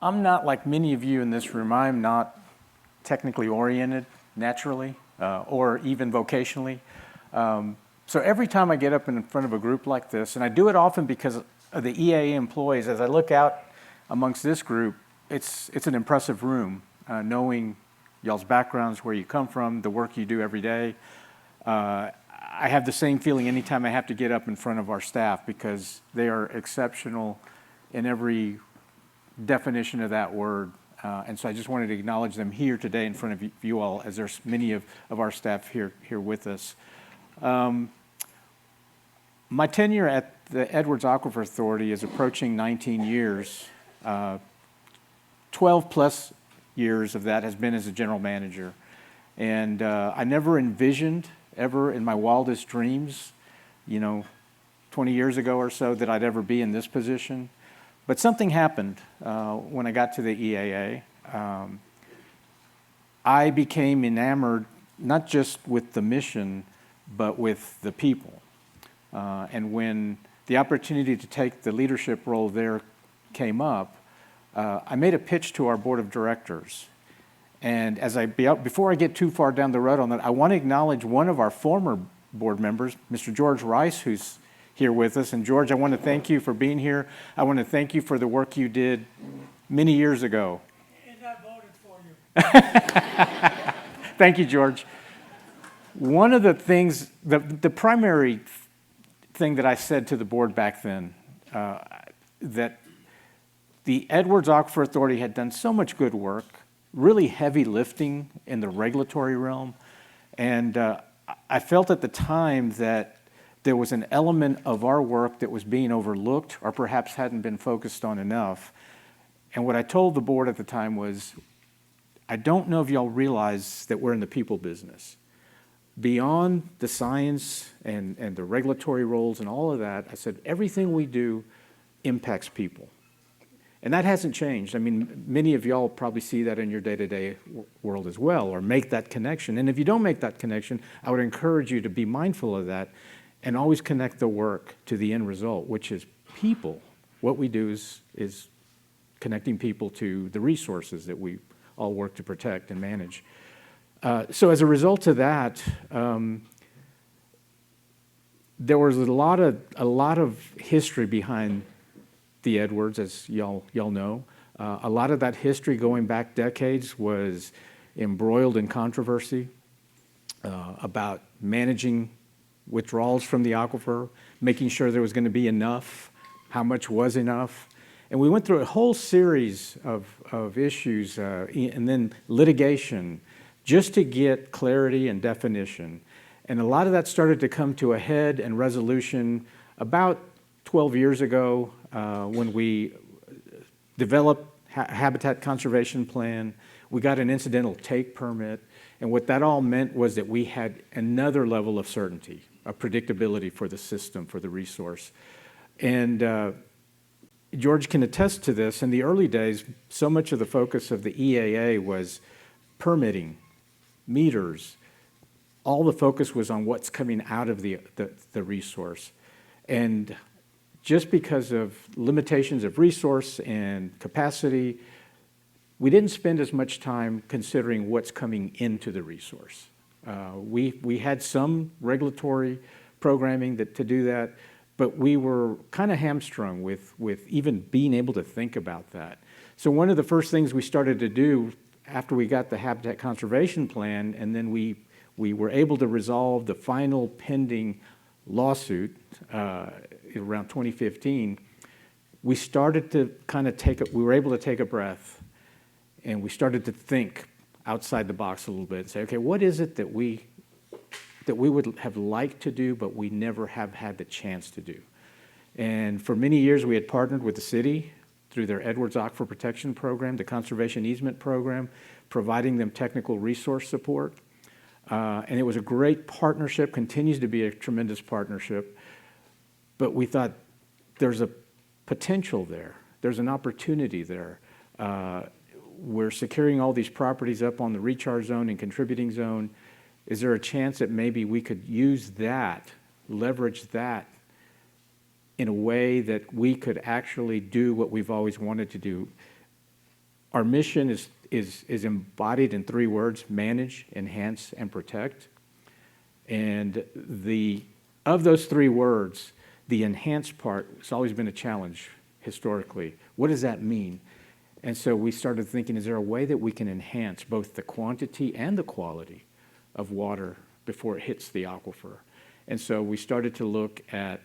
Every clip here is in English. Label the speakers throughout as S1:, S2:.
S1: I'm not like many of you in this room. I'm not technically oriented naturally or even vocationally. So every time I get up in front of a group like this, and I do it often because of the EAA employees, as I look out amongst this group, it's an impressive room, knowing y'all's backgrounds, where you come from, the work you do every day. I have the same feeling anytime I have to get up in front of our staff because they are exceptional in every definition of that word. And so I just wanted to acknowledge them here today in front of you all, as there's many of our staff here with us. My tenure at the Edwards Aquifer Authority is approaching 19 years. 12 plus years of that has been as a general manager. And I never envisioned ever in my wildest dreams, 20 years ago or so, that I'd ever be in this position. But something happened when I got to the EAA. I became enamored not just with the mission, but with the people. And when the opportunity to take the leadership role there came up, I made a pitch to our board of directors. And before I get too far down the road on that, I want to acknowledge one of our former board members, Mr. George Rice, who's here with us. And George, I want to thank you for being here. I want to thank you for the work you did many years ago.
S2: And I voted for you.
S1: Thank you, George. One of the things, the primary thing that I said to the board back then, that the Edwards Aquifer Authority had done so much good work, really heavy lifting in the regulatory realm, and I felt at the time that there was an element of our work that was being overlooked or perhaps hadn't been focused on enough. And what I told the board at the time was, I don't know if y'all realize that we're in the people business. Beyond the science and the regulatory roles and all of that, I said, everything we do impacts people. And that hasn't changed. I mean, many of y'all probably see that in your day-to-day world as well, or make that connection. And if you don't make that connection, I would encourage you to be mindful of that and always connect the work to the end result, which is people. What we do is connecting people to the resources that we all work to protect and manage. So as a result of that, there was a lot of history behind the Edwards, as y'all know. A lot of that history going back decades was embroiled in controversy about managing withdrawals from the aquifer, making sure there was going to be enough, how much was enough. And we went through a whole series of issues and then litigation just to get clarity and definition. And a lot of that started to come to a head and resolution about 12 years ago when we developed habitat conservation plan. We got an incidental take permit. And what that all meant was that we had another level of certainty, of predictability for the system, for the resource. And George can attest to this. In the early days, so much of the focus of the EAA was permitting, meters. All the focus was on what's coming out of the resource. And just because of limitations of resource and capacity, we didn't spend as much time considering what's coming into the resource. We had some regulatory programming to do that, but we were kind of hamstrung with even being able to think about that. So one of the first things we started to do after we got the habitat conservation plan, and then we were able to resolve the final pending lawsuit around 2015, we started to kind of we were able to take a breath, and we started to think outside the box a little bit and say, okay, what is it that we would have liked to do, but we never have had the chance to do? And for many years, we had partnered with the city through their Edwards Aquifer Protection Program, the Conservation Easement Program, providing them technical resource support. And it was a great partnership, continues to be a tremendous partnership. But we thought there's a potential there. There's an opportunity there. We're securing all these properties up on the recharge zone and contributing zone. Is there a chance that maybe we could use that, leverage that in a way that we could actually do what we've always wanted to do? Our mission is embodied in 3 words: manage, enhance, and protect. And of those 3 words, the enhance part has always been a challenge historically. What does that mean? And so we started thinking, is there a way that we can enhance both the quantity and the quality of water before it hits the aquifer? And so we started to look at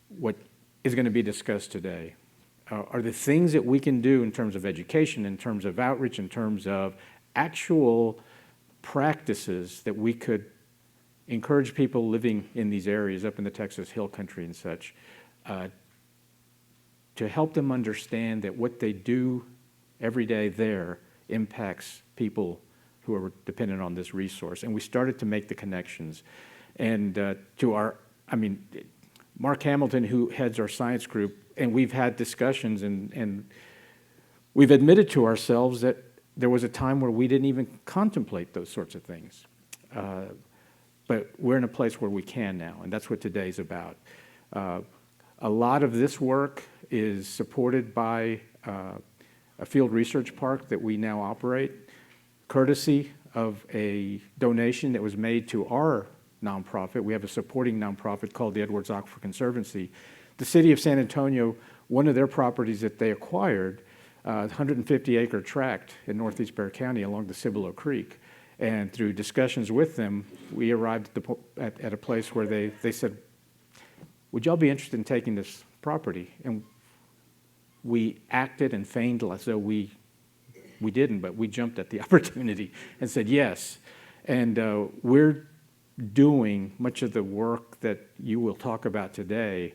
S1: what is going to be discussed today. Are the things that we can do in terms of education, in terms of outreach, in terms of actual practices that we could encourage people living in these areas up in the Texas Hill Country and such, to help them understand that what they do every day there impacts people who are dependent on this resource. And we started to make the connections. And Mark Hamilton, who heads our science group, and we've had discussions and we've admitted to ourselves that there was a time where we didn't even contemplate those sorts of things. But we're in a place where we can now, and that's what today's about. A lot of this work is supported by a field research park that we now operate, courtesy of a donation that was made to our nonprofit. We have a supporting nonprofit called the Edwards Aquifer Conservancy. The city of San Antonio, one of their properties that they acquired, 150-acre tract in northeast Bexar County along the Cibolo Creek. And through discussions with them, we arrived at a place where they said, would y'all be interested in taking this property? And we acted and feigned as though we didn't, but we jumped at the opportunity and said yes. And we're doing much of the work that you will talk about today,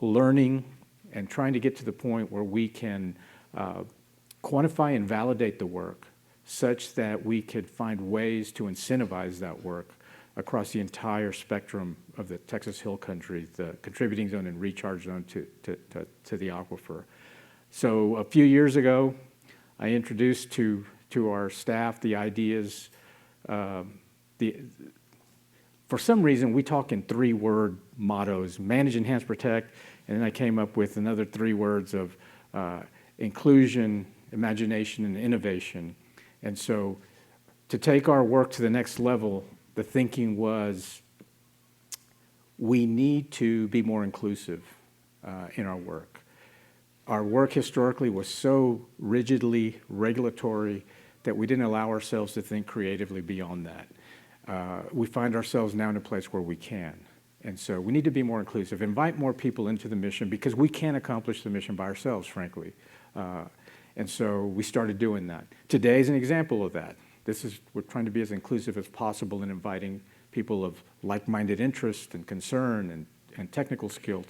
S1: learning and trying to get to the point where we can quantify and validate the work such that we could find ways to incentivize that work across the entire spectrum of the Texas Hill Country, the contributing zone and recharge zone to the aquifer. So a few years ago, I introduced to our staff the ideas. For some reason, we talk in 3-word mottos: manage, enhance, protect, and then I came up with another 3 words of inclusion, imagination, and innovation. And so to take our work to the next level, the thinking was we need to be more inclusive in our work. Our work historically was so rigidly regulatory that we didn't allow ourselves to think creatively beyond that. We find ourselves now in a place where we can. And so we need to be more inclusive, invite more people into the mission, because we can't accomplish the mission by ourselves, frankly. And so we started doing that. Today is an example of that. We're trying to be as inclusive as possible in inviting people of like-minded interest and concern and technical skill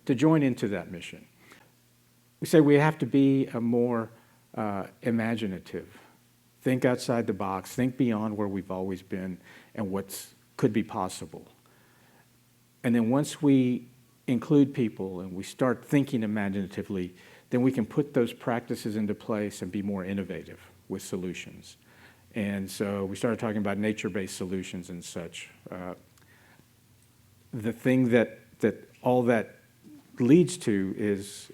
S1: to join into that mission. We say we have to be a more imaginative. Think outside the box, think beyond where we've always been and what could be possible. And then once we include people and we start thinking imaginatively, then we can put those practices into place and be more innovative with solutions. And so we started talking about nature-based solutions and such. The thing that all that leads to is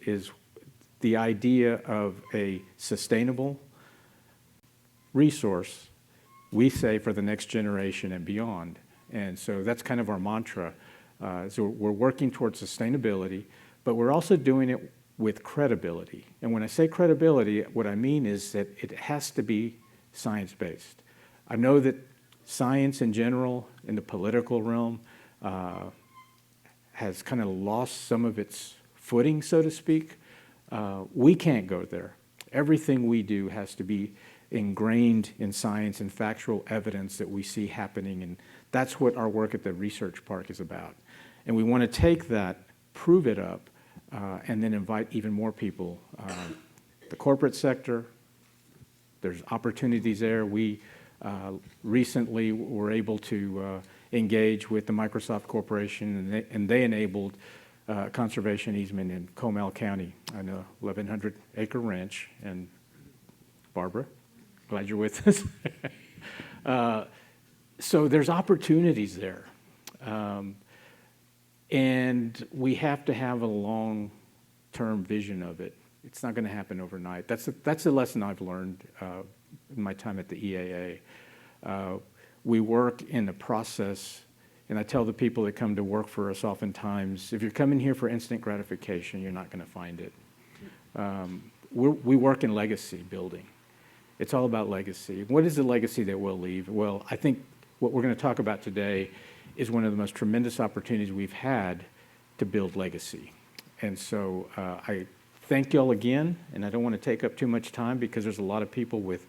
S1: the idea of a sustainable resource, we say, for the next generation and beyond. And so that's kind of our mantra. So we're working towards sustainability, but we're also doing it with credibility. And when I say credibility, what I mean is that it has to be science-based. I know that science in general, in the political realm, has kind of lost some of its footing, so to speak. We can't go there. Everything we do has to be ingrained in science and factual evidence that we see happening, and that's what our work at the research park is about. And we want to take that, prove it up, and then invite even more people. The corporate sector, there's opportunities there. We recently were able to engage with the Microsoft Corporation, and they enabled conservation easement in Comal County on a 1,100-acre ranch. And Barbara, glad you're with us. So there's opportunities there. And we have to have a long-term vision of it. It's not going to happen overnight. That's a lesson I've learned in my time at the EAA. We work in the process, and I tell the people that come to work for us oftentimes, if you're coming here for instant gratification, you're not going to find it. We work in legacy building. It's all about legacy. What is the legacy that we'll leave? Well, I think what we're going to talk about today is one of the most tremendous opportunities we've had to build legacy. And so I thank y'all again, and I don't want to take up too much time because there's a lot of people with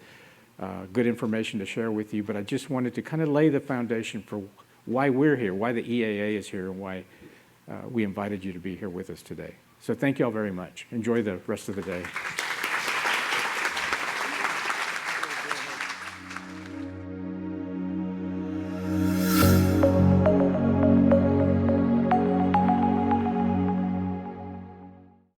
S1: good information to share with you, but I just wanted to kind of lay the foundation for why we're here, why the EAA is here, and why we invited you to be here with us today. So thank y'all very much. Enjoy the rest of the day.